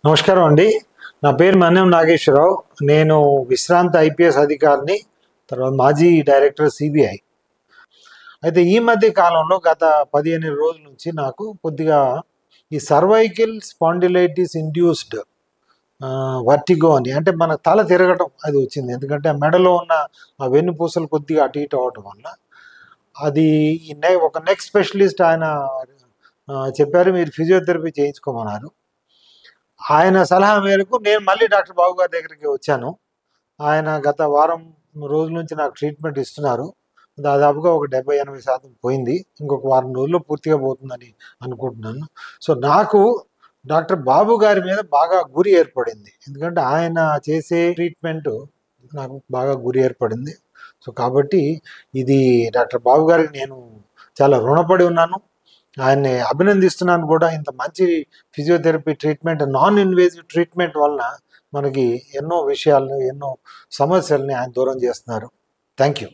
నమస్కారం అండి. నా పేరు మన్యం నాగేశ్వరరావు. నేను విశ్రాంత ఐపీఎస్ అధికారిని, తర్వాత మాజీ డైరెక్టర్ సిబిఐ. అయితే ఈ మధ్య కాలంలో గత 15 రోజుల నుంచి నాకు కొద్దిగా ఈ సర్వైకల్ స్పాండిలైటిస్ ఇండ్యూస్డ్ వర్టిగో అని, అంటే మన తల తిరగటం అది వచ్చింది. ఎందుకంటే ఆ మెడలో ఉన్న ఆ వెన్నుపూసలు కొద్దిగా అటు ఇటు అవటం వల్ల అది ఒక నెక్ స్పెషలిస్ట్ ఆయన చెప్పారు, మీరు ఫిజియోథెరపీ చేయించుకోమన్నారు. ఆయన సలహా మేరకు నేను మళ్ళీ డాక్టర్ బాబు గారి దగ్గరికి వచ్చాను. ఆయన గత వారం రోజుల నుంచి నాకు ట్రీట్మెంట్ ఇస్తున్నారు. దాదాపుగా ఒక 70-80% పోయింది. ఇంకొక వారం రోజుల్లో పూర్తిగా పోతుందని అనుకుంటున్నాను. సో నాకు డాక్టర్ బాబు గారి మీద బాగా గురి ఏర్పడింది. ఎందుకంటే ఆయన చేసే ట్రీట్మెంట్ నాకు బాగా గురి ఏర్పడింది. సో కాబట్టి ఇది డాక్టర్ బాబు గారికి నేను చాలా రుణపడి ఉన్నాను. ఆయన్ని అభినందిస్తున్నాను కూడా. ఇంత మంచి physiotherapy treatment, non invasive treatment వలన మనకి ఎన్నో విషయాలను, ఎన్నో సమస్యల్ని ఆయన దూరం చేస్తున్నారు. Thank you.